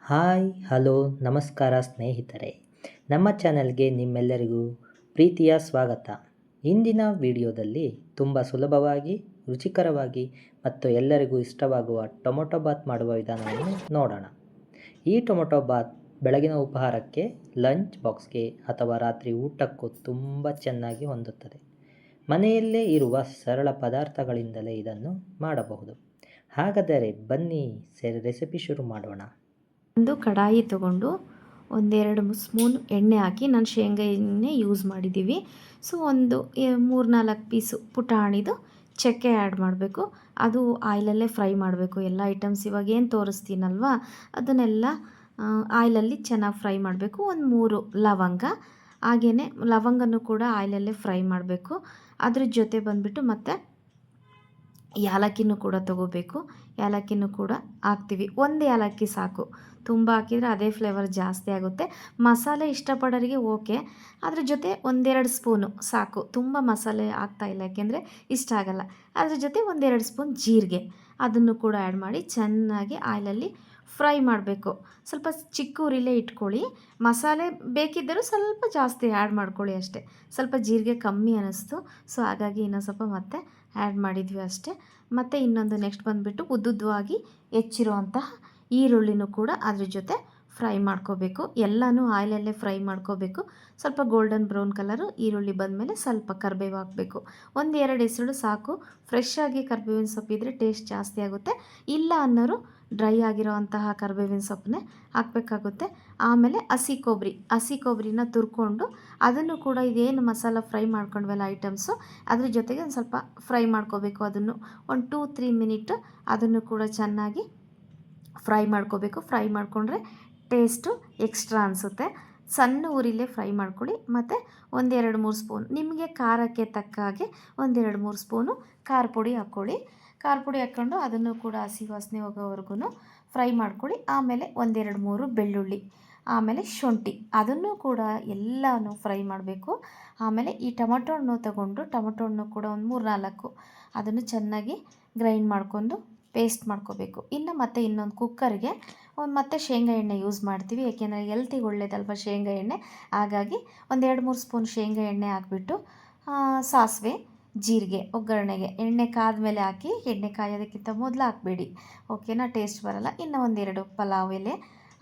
Hi hello ನಮಸ್ಕಾರ ಸ್ನೇಹಿತರೆ, ನಮ್ಮ ಚಾನಲ್ಗೆ ನಿಮ್ಮೆಲ್ಲರಿಗೂ ಪ್ರೀತಿಯ ಸ್ವಾಗತ. ಇಂದಿನ ವಿಡಿಯೋದಲ್ಲಿ ತುಂಬ ಸುಲಭವಾಗಿ, ರುಚಿಕರವಾಗಿ ಮತ್ತು ಎಲ್ಲರಿಗೂ ಇಷ್ಟವಾಗುವ ಟೊಮೊಟೊ ಬಾತ್ ಮಾಡುವ ವಿಧಾನವನ್ನು ನೋಡೋಣ. ಈ ಟೊಮೊಟೊ ಬಾತ್ ಬೆಳಗಿನ ಉಪಹಾರಕ್ಕೆ, ಲಂಚ್ ಬಾಕ್ಸ್ಗೆ ಅಥವಾ ರಾತ್ರಿ ಊಟಕ್ಕೂ ತುಂಬ ಚೆನ್ನಾಗಿ ಹೊಂದುತ್ತದೆ. ಮನೆಯಲ್ಲೇ ಇರುವ ಸರಳ ಪದಾರ್ಥಗಳಿಂದಲೇ ಇದನ್ನು ಮಾಡಬಹುದು. ಹಾಗಾದರೆ ಬನ್ನಿ ರೆಸಿಪಿ ಶುರು ಮಾಡೋಣ. ಒಂದು ಕಡಾಯಿ ತೊಗೊಂಡು ಒಂದೆರಡು ಸ್ಪೂನ್ ಎಣ್ಣೆ ಹಾಕಿ, ನಾನು ಶೇಂಗಾ ಎಣ್ಣೆ ಯೂಸ್ ಮಾಡಿದ್ದೀವಿ. ಸೊ ಒಂದು 3-4 ಪೀಸು ಪುಟಾಣಿದು ಚಕ್ಕೆ ಆ್ಯಡ್ ಮಾಡಬೇಕು. ಅದು ಆಯಿಲಲ್ಲೇ ಫ್ರೈ ಮಾಡಬೇಕು. ಎಲ್ಲ ಐಟಮ್ಸ್ ಇವಾಗ ಏನು ತೋರಿಸ್ತೀನಲ್ವ ಅದನ್ನೆಲ್ಲ ಆಯಿಲಲ್ಲಿ ಚೆನ್ನಾಗಿ ಫ್ರೈ ಮಾಡಬೇಕು. ಒಂದು 3 ಲವಂಗ, ಹಾಗೆಯೇ ಲವಂಗನೂ ಕೂಡ ಆಯಿಲಲ್ಲೇ ಫ್ರೈ ಮಾಡಬೇಕು. ಅದ್ರ ಜೊತೆ ಬಂದುಬಿಟ್ಟು ಮತ್ತು ಏಲಕ್ಕಿನೂ ಕೂಡ ತೊಗೋಬೇಕು. ಏಲಕ್ಕಿನೂ ಕೂಡ ಹಾಕ್ತೀವಿ. ಒಂದು ಏಲಕ್ಕಿ ಸಾಕು, ತುಂಬ ಹಾಕಿದರೆ ಅದೇ ಫ್ಲೇವರ್ ಜಾಸ್ತಿ ಆಗುತ್ತೆ. ಮಸಾಲೆ ಇಷ್ಟಪಡೋರಿಗೆ ಓಕೆ, ಅದ್ರ ಜೊತೆ 1-2 ಸ್ಪೂನು ಸಾಕು. ತುಂಬ ಮಸಾಲೆ ಹಾಕ್ತಾಯಿಲ್ಲ, ಯಾಕೆಂದರೆ ಇಷ್ಟ ಆಗಲ್ಲ. ಅದ್ರ ಜೊತೆ 1-2 ಸ್ಪೂನ್ ಜೀರಿಗೆ, ಅದನ್ನು ಕೂಡ ಆ್ಯಡ್ ಮಾಡಿ ಚೆನ್ನಾಗಿ ಆಯಿಲಲ್ಲಿ ಫ್ರೈ ಮಾಡಬೇಕು. ಸ್ವಲ್ಪ ಚಿಕ್ಕ ಉರಿಲೇ ಇಟ್ಕೊಳ್ಳಿ. ಮಸಾಲೆ ಬೇಕಿದ್ದರೂ ಸ್ವಲ್ಪ ಜಾಸ್ತಿ ಆ್ಯಡ್ ಮಾಡ್ಕೊಳ್ಳಿ ಅಷ್ಟೇ. ಸ್ವಲ್ಪ ಜೀರಿಗೆ ಕಮ್ಮಿ ಅನ್ನಿಸ್ತು, ಸೊ ಹಾಗಾಗಿ ಇನ್ನೊಂದು ಸ್ವಲ್ಪ ಮತ್ತೆ ಆ್ಯಡ್ ಮಾಡಿದ್ವಿ ಅಷ್ಟೇ. ಮತ್ತು ಇನ್ನೊಂದು ನೆಕ್ಸ್ಟ್ ಬಂದುಬಿಟ್ಟು ಉದ್ದುದ್ದವಾಗಿ ಹೆಚ್ಚಿರುವಂತಹ ಈರುಳ್ಳಿನೂ ಕೂಡ ಅದ್ರ ಜೊತೆ ಫ್ರೈ ಮಾಡ್ಕೋಬೇಕು. ಎಲ್ಲನೂ ಆಯಿಲಲ್ಲೇ ಫ್ರೈ ಮಾಡ್ಕೋಬೇಕು. ಸ್ವಲ್ಪ ಗೋಲ್ಡನ್ ಬ್ರೌನ್ ಕಲರು ಈರುಳ್ಳಿ ಬಂದಮೇಲೆ ಸ್ವಲ್ಪ ಕರಿಬೇವು ಹಾಕಬೇಕು. 1-2 ಹೆಸರು ಸಾಕು. ಫ್ರೆಶ್ ಆಗಿ ಕರಿಬೇವಿನ ಸೊಪ್ಪಿದ್ರೆ ಟೇಸ್ಟ್ ಜಾಸ್ತಿ ಆಗುತ್ತೆ. ಇಲ್ಲ ಅನ್ನೋರು ಡ್ರೈ ಆಗಿರೋವಂತಹ ಕರಿಬೇವಿನ ಸೊಪ್ಪನ್ನೇ ಹಾಕಬೇಕಾಗುತ್ತೆ. ಆಮೇಲೆ ಹಸಿ ಕೊಬ್ಬರಿನ ತುರ್ಕೊಂಡು ಅದನ್ನು ಕೂಡ ಇದೇನು ಮಸಾಲ ಫ್ರೈ ಮಾಡ್ಕೊಂಡ್ವಲ್ಲ ಐಟಮ್ಸು, ಅದ್ರ ಜೊತೆಗೆ ಒಂದು ಸ್ವಲ್ಪ ಫ್ರೈ ಮಾಡ್ಕೋಬೇಕು. ಅದನ್ನು ಒಂದು 2-3 ಮಿನಿಟ್ ಅದನ್ನು ಕೂಡ ಚೆನ್ನಾಗಿ ಫ್ರೈ ಮಾಡ್ಕೋಬೇಕು. ಫ್ರೈ ಮಾಡಿಕೊಂಡ್ರೆ ಟೇಸ್ಟು ಎಕ್ಸ್ಟ್ರಾ ಅನಿಸುತ್ತೆ. ಸಣ್ಣ ಉರಿಲೇ ಫ್ರೈ ಮಾಡ್ಕೊಳ್ಳಿ. ಮತ್ತು 1-2-3 ಸ್ಪೂನ್ ನಿಮಗೆ ಖಾರಕ್ಕೆ ತಕ್ಕ ಹಾಗೆ 1-2-3 ಸ್ಪೂನು ಖಾರ ಪುಡಿ ಹಾಕ್ಕೊಳ್ಳಿ. ಖಾರ ಪುಡಿ ಹಾಕ್ಕೊಂಡು ಅದನ್ನು ಕೂಡ ಹಸಿ ವಾಸನೆ ಹೋಗೋವರೆಗೂ ಫ್ರೈ ಮಾಡ್ಕೊಳ್ಳಿ. ಆಮೇಲೆ 1-2-3 ಬೆಳ್ಳುಳ್ಳಿ, ಆಮೇಲೆ ಶುಂಠಿ, ಅದನ್ನು ಕೂಡ ಎಲ್ಲನೂ ಫ್ರೈ ಮಾಡಬೇಕು. ಆಮೇಲೆ ಈ ಟೊಮೊಟೊ ಹಣ್ಣು ತೊಗೊಂಡು ಟೊಮೊಟೊ ಹಣ್ಣು ಕೂಡ ಒಂದು 3-4 ಅದನ್ನು ಚೆನ್ನಾಗಿ ಗ್ರೈಂಡ್ ಮಾಡ್ಕೊಂಡು ಪೇಸ್ಟ್ ಮಾಡ್ಕೋಬೇಕು. ಇನ್ನು ಮತ್ತೆ ಇನ್ನೊಂದು ಕುಕ್ಕರ್ಗೆ ಮತ್ತೆ ಶೇಂಗಾ ಎಣ್ಣೆ ಯೂಸ್ ಮಾಡ್ತೀವಿ, ಏಕೆಂದರೆ ಹೆಲ್ತಿಗೆ ಒಳ್ಳೇದಲ್ವ ಶೇಂಗಾ ಎಣ್ಣೆ. ಹಾಗಾಗಿ 1-2-3 ಸ್ಪೂನ್ ಶೇಂಗಾ ಎಣ್ಣೆ ಹಾಕ್ಬಿಟ್ಟು ಸಾಸಿವೆ, ಜೀರಿಗೆ ಒಗ್ಗರಣೆಗೆ ಎಣ್ಣೆ ಕಾದ್ಮೇಲೆ ಹಾಕಿ. ಎಣ್ಣೆ ಕಾಯೋದಕ್ಕಿಂತ ಮೊದಲು ಹಾಕಬೇಡಿ, ಓಕೆನಾ, ಟೇಸ್ಟ್ ಬರಲ್ಲ. ಇನ್ನು 1-2 ಪಲಾವ್ ಎಲೆ,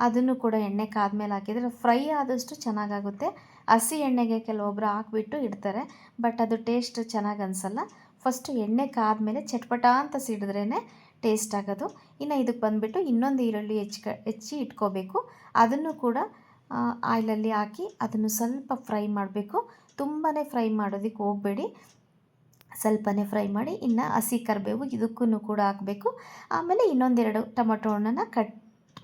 ಅದನ್ನು ಕೂಡ ಎಣ್ಣೆ ಕಾದ್ಮೇಲೆ ಹಾಕಿದರೆ ಫ್ರೈ ಆದಷ್ಟು ಚೆನ್ನಾಗಾಗುತ್ತೆ. ಹಸಿ ಎಣ್ಣೆಗೆ ಕೆಲವೊಬ್ಬರು ಹಾಕ್ಬಿಟ್ಟು ಇಡ್ತಾರೆ, ಬಟ್ ಅದು ಟೇಸ್ಟ್ ಚೆನ್ನಾಗಿ ಅನಿಸಲ್ಲ. ಫಸ್ಟು ಎಣ್ಣೆ ಕಾದ್ಮೇಲೆ ಚಟ್ಪಟ ಅಂತ ಸಿಡಿದ್ರೇ ಟೇಸ್ಟ್ ಆಗೋದು. ಇನ್ನು ಇದಕ್ಕೆ ಬಂದುಬಿಟ್ಟು ಇನ್ನೊಂದು ಈರುಳ್ಳಿ ಹೆಚ್ಚಿ ಇಟ್ಕೋಬೇಕು. ಅದನ್ನು ಕೂಡ ಆಯಿಲಲ್ಲಿ ಹಾಕಿ ಅದನ್ನು ಸ್ವಲ್ಪ ಫ್ರೈ ಮಾಡಬೇಕು. ತುಂಬಾ ಫ್ರೈ ಮಾಡೋದಕ್ಕೆ ಹೋಗಬೇಡಿ, ಸ್ವಲ್ಪನೇ ಫ್ರೈ ಮಾಡಿ. ಇನ್ನು ಹಸಿ ಕರಿಬೇವು ಇದಕ್ಕೂ ಕೂಡ ಹಾಕಬೇಕು. ಆಮೇಲೆ ಇನ್ನೊಂದೆರಡು ಟೊಮೊಟೊ ಹಣ್ಣನ್ನು ಕಟ್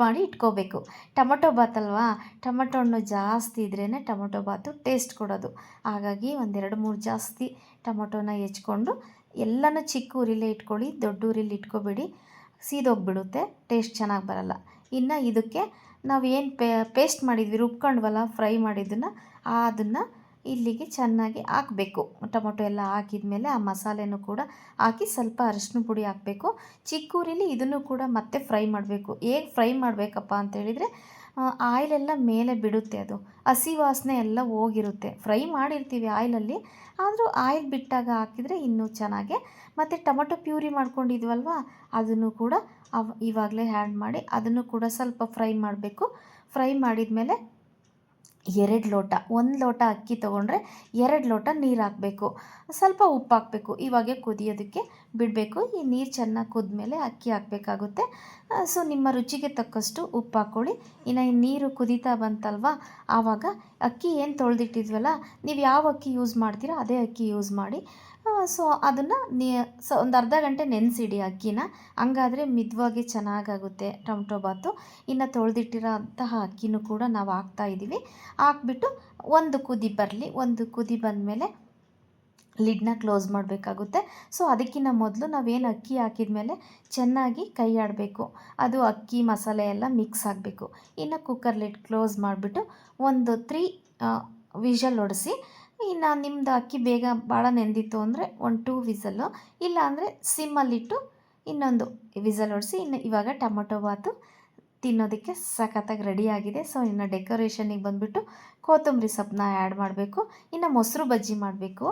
ಮಾಡಿ ಇಟ್ಕೋಬೇಕು. ಟೊಮೊಟೊ ಬಾತ್ ಅಲ್ವಾ, ಟೊಮೊಟೊ ಹಣ್ಣು ಜಾಸ್ತಿ ಇದ್ರೇ ಟೊಮೊಟೊ ಬಾತು ಟೇಸ್ಟ್ ಕೊಡೋದು. ಹಾಗಾಗಿ 1-2-3 ಜಾಸ್ತಿ ಟೊಮೊಟೊನ ಹೆಚ್ಕೊಂಡು ಎಲ್ಲನೂ ಚಿಕ್ಕ ಉರಿಲೇ ಇಟ್ಕೊಳ್ಳಿ, ದೊಡ್ಡ ಉರಿಲಿ ಇಟ್ಕೋಬೇಡಿ, ಸೀದೋಗಿಬಿಡುತ್ತೆ, ಟೇಸ್ಟ್ ಚೆನ್ನಾಗಿ ಬರಲ್ಲ. ಇನ್ನು ಇದಕ್ಕೆ ನಾವು ಏನು ಪೇಸ್ಟ್ ಮಾಡಿದ್ವಿ, ರುಬ್ಕೊಂಡ್ವಲ್ಲ ಫ್ರೈ ಮಾಡಿದ್ದನ್ನು, ಅದನ್ನು ಇಲ್ಲಿಗೆ ಚೆನ್ನಾಗಿ ಹಾಕಬೇಕು. ಟೊಮೊಟೊ ಎಲ್ಲ ಹಾಕಿದ ಮೇಲೆ ಆ ಮಸಾಲೆನೂ ಕೂಡ ಹಾಕಿ ಸ್ವಲ್ಪ ಅರಿಶಿನ ಪುಡಿ ಹಾಕಬೇಕು. ಚಿಕ್ಕ ಉರಿಲಿ ಇದನ್ನು ಕೂಡ ಮತ್ತೆ ಫ್ರೈ ಮಾಡಬೇಕು. ಹೇಗೆ ಫ್ರೈ ಮಾಡಬೇಕಪ್ಪ ಅಂತೇಳಿದರೆ ಆಯಿಲೆಲ್ಲ ಮೇಲೆ ಬಿಡುತ್ತೆ, ಅದು ಹಸಿ ವಾಸನೆ ಎಲ್ಲ ಹೋಗಿರುತ್ತೆ. ಫ್ರೈ ಮಾಡಿರ್ತೀವಿ ಆಯಿಲಲ್ಲಿ, ಆದರೂ ಆಯಿಲ್ ಬಿಟ್ಟಾಗ ಹಾಕಿದರೆ ಇನ್ನೂ ಚೆನ್ನಾಗೆ. ಮತ್ತು ಟೊಮೊಟೊ ಪ್ಯೂರಿ ಮಾಡ್ಕೊಂಡಿದ್ವಲ್ವ ಅದನ್ನು ಕೂಡ ಇವಾಗಲೇ ಆ್ಯಡ್ ಮಾಡಿ ಅದನ್ನು ಕೂಡ ಸ್ವಲ್ಪ ಫ್ರೈ ಮಾಡಬೇಕು. ಫ್ರೈ ಮಾಡಿದ ಮೇಲೆ 2 ಲೋಟ, 1 ಲೋಟ ಅಕ್ಕಿ ತೊಗೊಂಡ್ರೆ 2 ಲೋಟ ನೀರು ಹಾಕಬೇಕು. ಸ್ವಲ್ಪ ಉಪ್ಪು ಹಾಕಬೇಕು. ಇವಾಗೆ ಕುದಿಯೋದಕ್ಕೆ ಬಿಡಬೇಕು. ಈ ನೀರು ಚೆನ್ನಾಗಿ ಕುದ್ಮೇಲೆ ಅಕ್ಕಿ ಹಾಕಬೇಕಾಗುತ್ತೆ. ಸೊ ನಿಮ್ಮ ರುಚಿಗೆ ತಕ್ಕಷ್ಟು ಉಪ್ಪು ಹಾಕ್ಕೊಳ್ಳಿ. ಇನ್ನು ಈ ನೀರು ಕುದೀತಾ ಬಂತಲ್ವ, ಆವಾಗ ಅಕ್ಕಿ ಏನು ತೊಳೆದಿಟ್ಟಿದ್ವಲ್ಲ, ನೀವು ಯಾವ ಅಕ್ಕಿ ಯೂಸ್ ಮಾಡ್ತೀರೋ ಅದೇ ಅಕ್ಕಿ ಯೂಸ್ ಮಾಡಿ. ಸೊ ಅದನ್ನು ಒಂದು ಅರ್ಧ ಗಂಟೆ ನೆನೆಸಿಡಿ ಅಕ್ಕಿನ, ಹಂಗಾದರೆ ಮಿದ್ವಾಗಿ ಚೆನ್ನಾಗಾಗುತ್ತೆ ಟೊಮೊಟೊ ಬಾತು. ಇನ್ನು ತೊಳೆದಿಟ್ಟಿರೋ ಅಂತಹ ಅಕ್ಕಿನೂ ಕೂಡ ನಾವು ಹಾಕ್ತಾಯಿದ್ದೀವಿ. ಹಾಕ್ಬಿಟ್ಟು ಒಂದು ಕುದಿ ಬರಲಿ. ಒಂದು ಕುದಿ ಬಂದಮೇಲೆ ಲಿಡ್ನ ಕ್ಲೋಸ್ ಮಾಡಬೇಕಾಗುತ್ತೆ. ಸೊ ಅದಕ್ಕಿಂತ ಮೊದಲು ನಾವೇನು ಅಕ್ಕಿ ಹಾಕಿದ ಮೇಲೆ ಚೆನ್ನಾಗಿ ಕೈ ಆಡಬೇಕು, ಅದು ಅಕ್ಕಿ ಮಸಾಲೆ ಎಲ್ಲ ಮಿಕ್ಸ್ ಆಗಬೇಕು. ಇನ್ನು ಕುಕ್ಕರ್ ಲಿಡ್ ಕ್ಲೋಸ್ ಮಾಡಿಬಿಟ್ಟು ಒಂದು 3 ವಿಷಲ್ ಹೊಡೆಸಿ. ಇನ್ನು ನಿಮ್ಮದು ಅಕ್ಕಿ ಬೇಗ ಭಾಳ ನೆಂದಿತ್ತು ಅಂದರೆ ಒಂದು 2 ವಿಸಲ್ಲು, ಇಲ್ಲ ಅಂದರೆ ಸಿಮ್ಮಲ್ಲಿಟ್ಟು ಇನ್ನೊಂದು ವಿಸಲ್ ಹೊಡೆಸಿ. ಇನ್ನು ಇವಾಗ ಟೊಮೊಟೊ ಬಾತು ತಿನ್ನೋದಕ್ಕೆ ಸಖತ್ತಾಗಿ ರೆಡಿಯಾಗಿದೆ. ಸೊ ಇನ್ನು ಡೆಕೋರೇಷನಿಗೆ ಬಂದುಬಿಟ್ಟು ಕೊತ್ತಂಬರಿ ಸೊಪ್ಪನ್ನ ಆ್ಯಡ್ ಮಾಡಬೇಕು. ಇನ್ನು ಮೊಸರು ಬಜ್ಜಿ ಮಾಡಬೇಕು.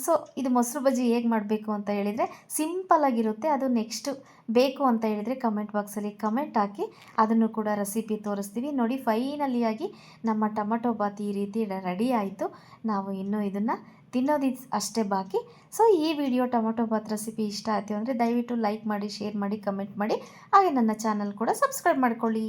ಸೊ ಇದು ಮೊಸರು ಬಜ್ಜಿ ಹೇಗೆ ಮಾಡಬೇಕು ಅಂತ ಹೇಳಿದರೆ ಸಿಂಪಲ್ಲಾಗಿರುತ್ತೆ. ಅದು ನೆಕ್ಸ್ಟು ಬೇಕು ಅಂತ ಹೇಳಿದರೆ ಕಮೆಂಟ್ ಬಾಕ್ಸಲ್ಲಿ ಕಮೆಂಟ್ ಹಾಕಿ, ಅದನ್ನು ಕೂಡ ರೆಸಿಪಿ ತೋರಿಸ್ತೀವಿ. ನೋಡಿ ಫೈನಲಿಯಾಗಿ ನಮ್ಮ ಟೊಮಟೊ ಬಾತ್ ಈ ರೀತಿ ರೆಡಿ ಆಯಿತು. ನಾವು ಇನ್ನೂ ಇದನ್ನು ತಿನ್ನೋದು ಅಷ್ಟೇ ಬಾಕಿ. ಸೊ ಈ ವಿಡಿಯೋ ಟೊಮಟೊ ಬಾತ್ ರೆಸಿಪಿ ಇಷ್ಟ ಆಯಿತು ಅಂದರೆ ದಯವಿಟ್ಟು ಲೈಕ್ ಮಾಡಿ, ಶೇರ್ ಮಾಡಿ, ಕಮೆಂಟ್ ಮಾಡಿ, ಹಾಗೆ ನನ್ನ ಚಾನಲ್ ಕೂಡ ಸಬ್ಸ್ಕ್ರೈಬ್ ಮಾಡ್ಕೊಳ್ಳಿ.